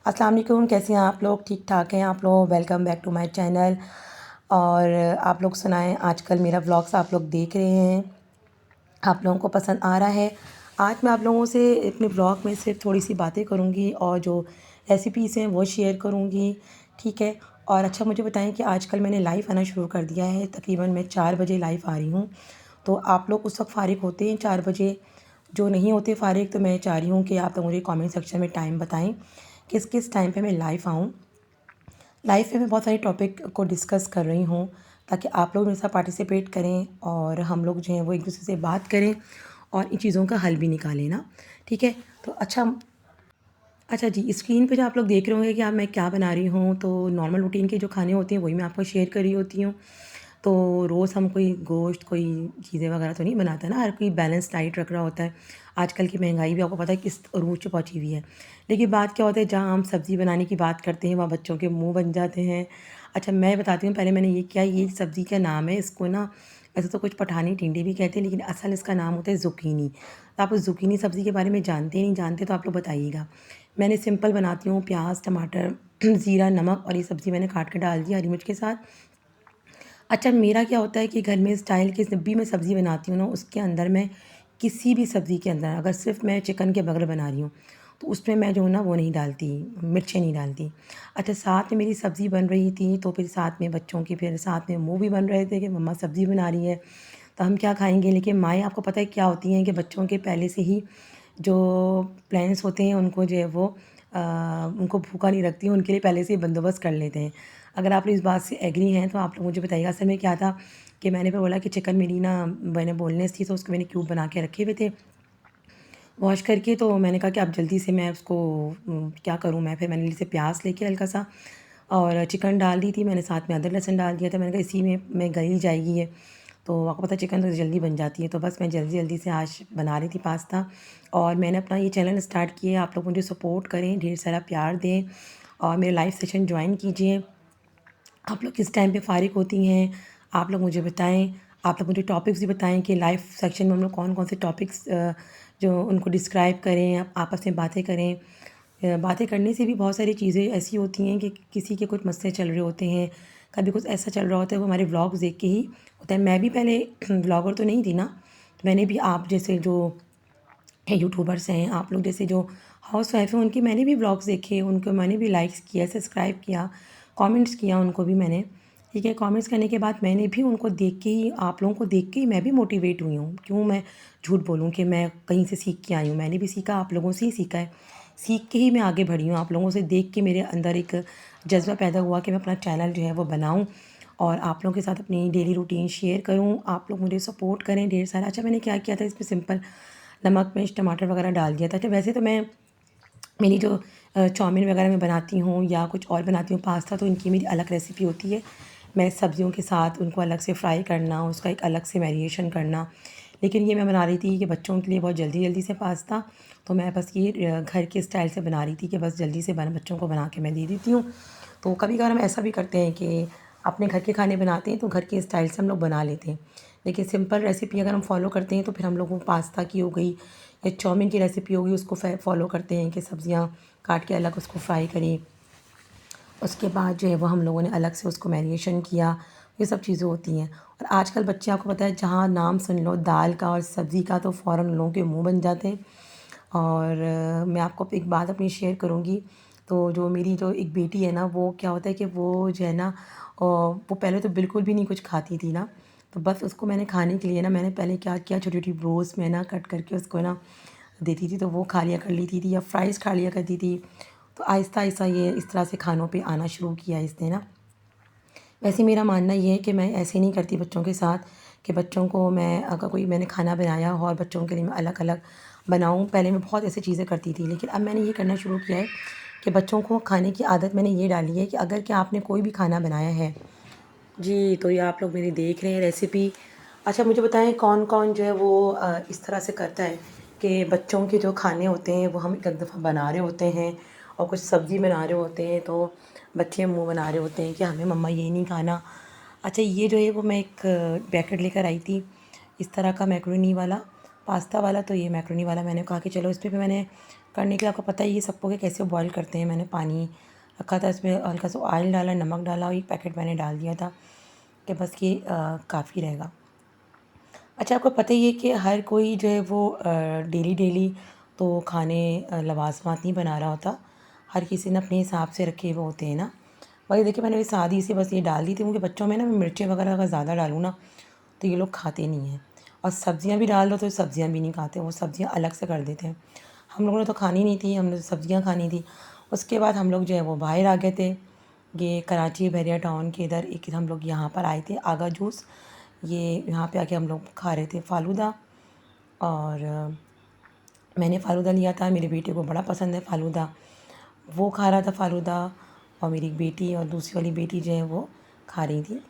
अस्सलाम वालेकुम, कैसे हैं आप लोग? ठीक ठाक हैं आप लोग? Welcome back to my channel. और आप लोग सुनाएं, आजकल मेरा व्लॉग्स आप लोग देख रहे हैं, आप लोगों को पसंद आ रहा है। आज मैं आप लोगों से अपने व्लॉग में सिर्फ थोड़ी सी बातें करूंगी और जो रेसिपीज़ हैं वो शेयर करूंगी, ठीक है। और अच्छा मुझे बताएं कि आजकल मैंने लाइव आना शुरू कर दिया है, तकरीबन मैं 4 बजे लाइव आ रही हूँ। तो आप लोग उस वक्त फ़ारिग होते हैं 4 बजे? जो नहीं होते फ़ारिग तो मैं चाह रही हूँ कि आप लोग मुझे कमेंट सेक्शन में टाइम बताएं किस किस टाइम पे मैं लाइव आऊँ। लाइव में मैं बहुत सारे टॉपिक को डिस्कस कर रही हूँ ताकि आप लोग मेरे साथ पार्टिसिपेट करें और हम लोग जो हैं वो एक दूसरे से बात करें और इन चीज़ों का हल भी निकालें ना, ठीक है। तो अच्छा जी, स्क्रीन पे जो आप लोग देख रहे होंगे कि मैं क्या बना रही हूँ, तो नॉर्मल रूटीन के जो खाने होते हैं वही मैं आपको शेयर कर रही होती हूँ। तो रोज़ हम कोई गोश्त, कोई चीज़ें वगैरह तो नहीं बनाता ना, हर कोई बैलेंस डाइट रख रहा होता है। आजकल की महंगाई भी आपको पता है किस अरूज पे पहुँची हुई है। लेकिन बात क्या होता है, जहाँ हम सब्ज़ी बनाने की बात करते हैं वहाँ बच्चों के मुँह बन जाते हैं। अच्छा मैं बताती हूँ, पहले मैंने ये सब्ज़ी का नाम है, इसको ना वैसे तो कुछ पठानी टिंडे भी कहते हैं, लेकिन असल इसका नाम होता है ज़ुकीनी। तो आप उस ज़ुकीनी सब्ज़ी के बारे में जानते नहीं जानते तो आप लोग बताइएगा। मैंने सिंपल बनाती हूँ, प्याज़, टमाटर, ज़ीरा, नमक और ये सब्ज़ी मैंने काट के डाल दी हरी मिर्च के साथ। अच्छा मेरा क्या होता है कि घर में स्टाइल की जब भी मैं सब्ज़ी बनाती हूँ ना, उसके अंदर मैं किसी भी सब्ज़ी के अंदर अगर सिर्फ मैं चिकन के बगैर बना रही हूँ तो उसमें मैं जो हूँ ना वो नहीं डालती, मिर्चें नहीं डालती। अच्छा साथ में मेरी सब्ज़ी बन रही थी तो फिर साथ में बच्चों के फिर साथ में मुँह भी बन रहे थे कि मम्मा सब्ज़ी बना रही है तो हम क्या खाएंगे। लेकिन माएँ आपको पता है क्या होती हैं कि बच्चों के पहले से ही जो प्लान्स होते हैं उनको जो है वो उनको भूखा नहीं रखती हैं, उनके लिए पहले से ही बंदोबस्त कर लेते हैं। अगर आप इस बात से एग्री हैं तो आप लोग मुझे बताइएगा। असल में क्या था कि मैंने फिर बोला कि चिकन मेरी ना मैंने बोनलेस थी तो उसको मैंने क्यूब बना के रखे हुए थे वॉश करके। तो मैंने कहा कि अब जल्दी से मैं उसको क्या करूँ। मैं फिर मैंने इसे प्याज लेके हल्का सा और चिकन डाल दी थी मैंने, साथ में अदरक लहसुन डाल दिया था। मैंने कहा इसी में गली जाएगी ये, तो आपको पता है चिकन तो जल्दी बन जाती है। तो बस मैं जल्दी जल्दी से आज बना रही थी पास्ता और मैंने अपना ये चैनल स्टार्ट किया। आप लोग मुझे सपोर्ट करें, ढेर सारा प्यार दें और मेरे लाइव सेशन ज्वाइन कीजिए। आप लोग किस टाइम पे फ़ारिग होती हैं आप लोग मुझे बताएं। आप लोग मुझे टॉपिक्स भी बताएं कि लाइव सेक्शन में हम लोग कौन कौन से टॉपिक्स जो उनको डिस्क्राइब करें, आपस में बातें करें। बातें करने से भी बहुत सारी चीज़ें ऐसी होती हैं कि किसी के कुछ मसले चल रहे होते हैं, कभी कुछ ऐसा चल रहा होता है वो हमारे व्लॉग्स देख के ही होता है। मैं भी पहले व्लॉगर तो नहीं थी ना, तो मैंने भी आप जैसे जो यूट्यूबर्स हैं, आप लोग जैसे जो हाउस वाइफ हैं, उनके मैंने भी व्लॉग्स देखे, उनको मैंने भी लाइक्स किया, सब्सक्राइब किया, कमेंट्स किया उनको भी मैंने, ठीक है। कमेंट्स करने के बाद मैंने भी उनको देख के ही, आप लोगों को देख के ही मैं भी मोटिवेट हुई हूँ। क्यों मैं झूठ बोलूँ कि मैं कहीं से सीख के आई हूँ, मैंने भी सीखा, आप लोगों से ही सीखा है। सीख के ही मैं आगे बढ़ी हूँ, आप लोगों से देख के मेरे अंदर एक जज्बा पैदा हुआ कि मैं अपना चैनल जो है वो बनाऊँ और आप लोगों के साथ अपनी डेली रूटीन शेयर करूँ। आप लोग मुझे सपोर्ट करें ढेर सारा। अच्छा मैंने क्या किया था, इसमें सिंपल नमक मिर्च टमाटर वगैरह डाल दिया था। तो वैसे तो मैं मेरी जो चाउमीन वगैरह मैं बनाती हूँ या कुछ और बनाती हूँ पास्ता, तो इनकी मेरी अलग रेसिपी होती है। मैं सब्जियों के साथ उनको अलग से फ्राई करना, उसका एक अलग से मैरिनेशन करना। लेकिन ये मैं बना रही थी कि बच्चों के लिए बहुत जल्दी जल्दी से पास्ता, तो मैं बस ये घर के स्टाइल से बना रही थी कि बस जल्दी से बच्चों को बना के मैं दे देती हूँ। तो कभी कभार हम ऐसा भी करते हैं कि अपने घर के खाने बनाते हैं तो घर के स्टाइल से हम लोग बना लेते हैं। लेकिन सिंपल रेसिपी अगर हम फॉलो करते हैं तो फिर हम लोगों को पास्ता की हो गई या चाउमीन की रेसिपी होगी, उसको फॉलो करते हैं कि सब्जियां काट के अलग उसको फ्राई करें, उसके बाद जो है वो हम लोगों ने अलग से उसको मैरिनेशन किया। ये सब चीज़ें होती हैं। और आजकल बच्चे आपको पता है जहाँ नाम सुन लो दाल का और सब्ज़ी का तो फ़ौरन उन लोगों के मुंह बन जाते हैं। और मैं आपको एक बात अपनी शेयर करूँगी। तो जो मेरी जो एक बेटी है ना, वो क्या होता है कि वो जो है ना वो पहले तो बिल्कुल भी नहीं कुछ खाती थी ना। तो बस उसको मैंने खाने के लिए ना मैंने पहले क्या किया, छोटी छोटी ब्रोस में ना कट करके उसको ना देती थी तो वो खा लिया कर लेती थी, या फ्राइज़ खा लिया करती थी। तो आहिस्ता आहिस्ता ये इस तरह से खानों पे आना शुरू किया इसने ना। वैसे मेरा मानना ये है कि मैं ऐसे नहीं करती बच्चों के साथ कि बच्चों को मैं अगर कोई मैंने खाना बनाया हो और बच्चों के लिए मैं अलग अलग बनाऊँ। पहले मैं बहुत ऐसी चीज़ें करती थी, लेकिन अब मैंने ये करना शुरू किया है कि बच्चों को खाने की आदत मैंने ये डाली है कि अगर क्या आपने कोई भी खाना बनाया है जी, तो ये आप लोग मेरी देख रहे हैं रेसिपी। अच्छा मुझे बताएं कौन कौन जो है वो इस तरह से करता है कि बच्चों के जो खाने होते हैं वो हम एक दफ़ा बना रहे होते हैं और कुछ सब्ज़ी बना रहे होते हैं तो बच्चे मुंह बना रहे होते हैं कि हमें मम्मा ये नहीं खाना। अच्छा ये जो है वो मैं एक पैकेट लेकर आई थी इस तरह का मैक्रोनी वाला, पास्ता वाला। तो ये मैक्रोनी वाला मैंने कहा कि चलो इस पे मैंने करने के लिए आपको पता ही है सबको कि कैसे बॉईल करते हैं। मैंने पानी रखा था, इसमें हल्का सा ऑयल डाला, नमक डाला और एक पैकेट मैंने डाल दिया था कि बस ये काफ़ी रहेगा। अच्छा, आपको पता ही है कि हर कोई जो है वो डेली डेली तो खाने लवाज़मात नहीं बना रहा होता। हर किसी ने अपने हिसाब से रखे हुए होते हैं ना। वही देखिए, मैंने सादी सी बस ये डाल दी थी क्योंकि बच्चों में ना मैं मिर्चें वगैरह अगर ज़्यादा डालूँ ना तो ये लोग खाते नहीं हैं। और सब्ज़ियाँ भी डाल दो तो सब्ज़ियाँ भी नहीं खाते, वो सब्ज़ियाँ अलग से कर देते हैं। हम लोगों ने तो खानी नहीं थी, हमने तो सब्ज़ियाँ खानी थी। उसके बाद हम लोग जो है वो बाहर आ गए थे। ये कराची बहरिया टाउन के इधर एक हम लोग यहाँ पर आए थे, आगा जूस। ये यहाँ पे आके हम लोग खा रहे थे फ़ालूदा। और मैंने फ़ालूदा लिया था, मेरे बेटे को बड़ा पसंद है फ़ालूदा। वो खा रहा था फ़ालूदा और मेरी बेटी और दूसरी वाली बेटी जो है वो खा रही थी।